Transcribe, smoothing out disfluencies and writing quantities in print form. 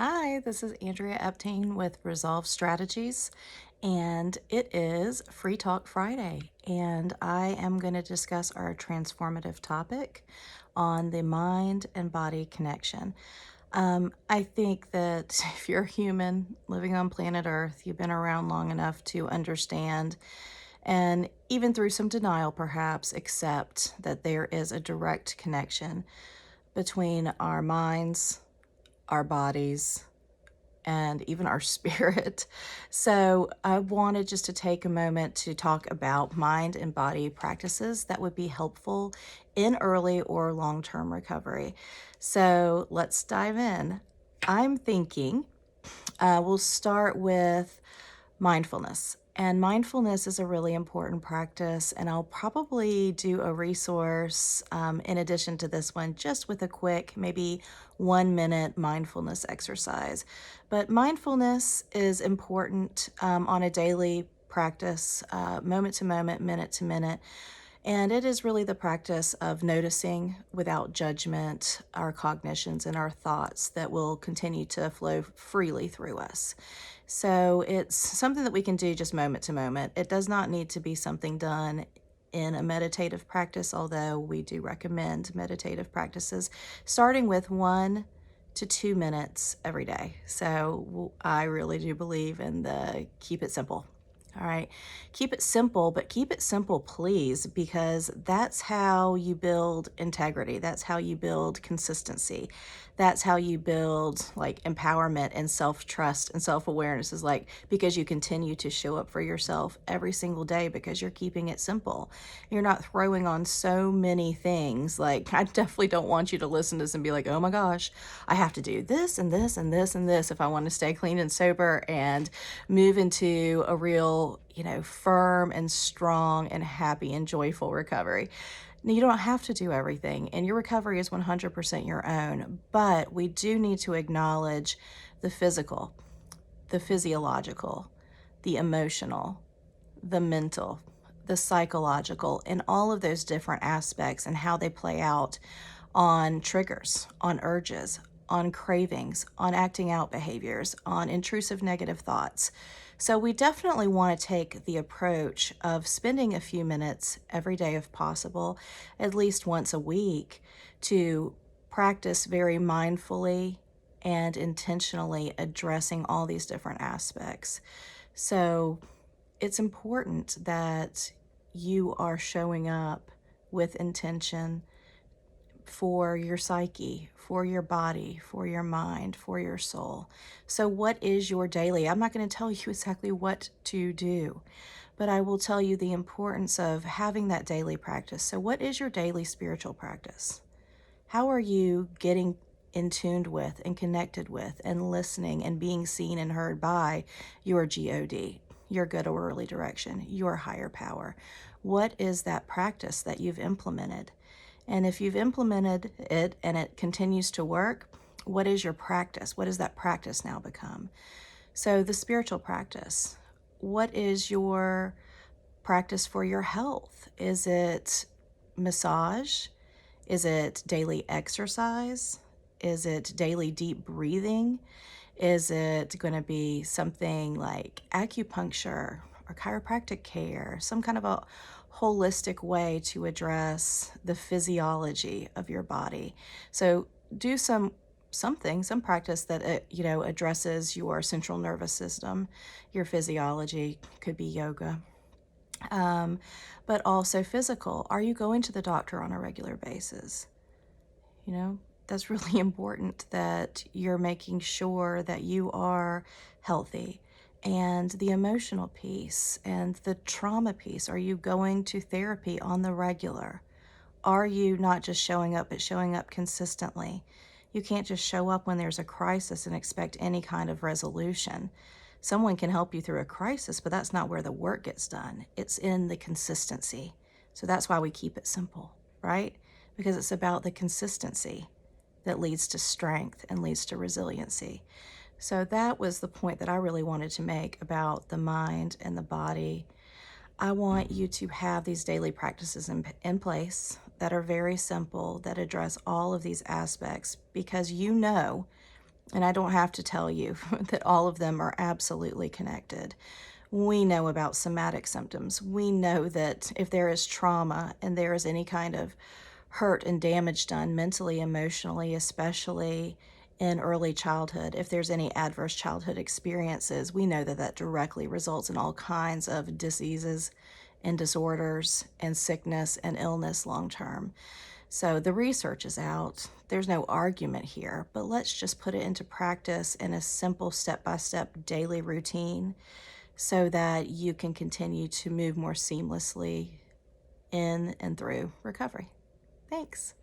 Hi, this is Andrea Epting with Resolve Strategies, and it is Free Talk Friday. And I am going to discuss our transformative topic on the mind and body connection. I think that if you're a human living on planet Earth, you've been around long enough to understand, and even through some denial perhaps, accept that there is a direct connection between our minds, our bodies, and even our spirit. So, I wanted just to take a moment to talk about mind and body practices that would be helpful in early or long term recovery. So, let's dive in. I'm thinking we'll start with mindfulness. And mindfulness is a really important practice, and I'll probably do a resource in addition to this one, just with a quick, maybe 1 minute mindfulness exercise. But mindfulness is important on a daily practice, moment to moment, minute to minute. And it is really the practice of noticing without judgment our cognitions and our thoughts that will continue to flow freely through us. So it's something that we can do just moment to moment. It does not need to be something done in a meditative practice, although we do recommend meditative practices, starting with 1 to 2 minutes every day. So I really do believe in the keep it simple. All right. Keep it simple, but keep it simple, please, because that's how you build integrity. That's how you build consistency. That's how you build like empowerment and self trust and self awareness, is like because you continue to show up for yourself every single day because you're keeping it simple. You're not throwing on so many things. Like, I definitely don't want you to listen to this and be like, oh my gosh, I have to do this and this and this and this if I want to stay clean and sober and move into a real, firm and strong and happy and joyful recovery. Now, you don't have to do everything, and your recovery is 100% your own, but we do need to acknowledge the physical, the physiological, the emotional, the mental, the psychological, and all of those different aspects and how they play out on triggers, on urges, on cravings, on acting out behaviors, on intrusive negative thoughts. So, we definitely want to take the approach of spending a few minutes every day, if possible, at least once a week, to practice very mindfully and intentionally addressing all these different aspects. So, it's important that you are showing up with intention for your psyche, for your body, for your mind, for your soul. So, what is your daily? I'm not going to tell you exactly what to do, but I will tell you the importance of having that daily practice. So, what is your daily spiritual practice? How are you getting in tuned with and connected with and listening and being seen and heard by your God, your good orderly direction, your higher power? What is that practice that you've implemented? And if you've implemented it and it continues to work, what is your practice? What does that practice now become? So, the spiritual practice, what is your practice for your health? Is it massage? Is it daily exercise? Is it daily deep breathing? Is it going to be something like acupuncture or chiropractic care, some kind of a holistic way to address the physiology of your body? So do some practice that addresses your central nervous system, your physiology. Could be yoga, um, but also physical. Are you going to the doctor on a regular basis? You know, that's really important that you're making sure that you are healthy. And the emotional piece and the trauma piece. Are you going to therapy on the regular? Are you not just showing up, but showing up consistently? You can't just show up when there's a crisis and expect any kind of resolution. Someone can help you through a crisis, but that's not where the work gets done. It's in the consistency. So that's why we keep it simple, right? Because it's about the consistency that leads to strength and leads to resiliency. So that was the point that I really wanted to make about the mind and the body. I want you to have these daily practices in place that are very simple, that address all of these aspects, because you know And I don't have to tell you that all of them are absolutely connected. We know about somatic symptoms. We know that if there is trauma and there is any kind of hurt and damage done mentally, emotionally, especially in early childhood, if there's any adverse childhood experiences, we know that that directly results in all kinds of diseases and disorders and sickness and illness long term. So the research is out. There's no argument here, but let's just put it into practice in a simple step by step daily routine so that you can continue to move more seamlessly in and through recovery. Thanks.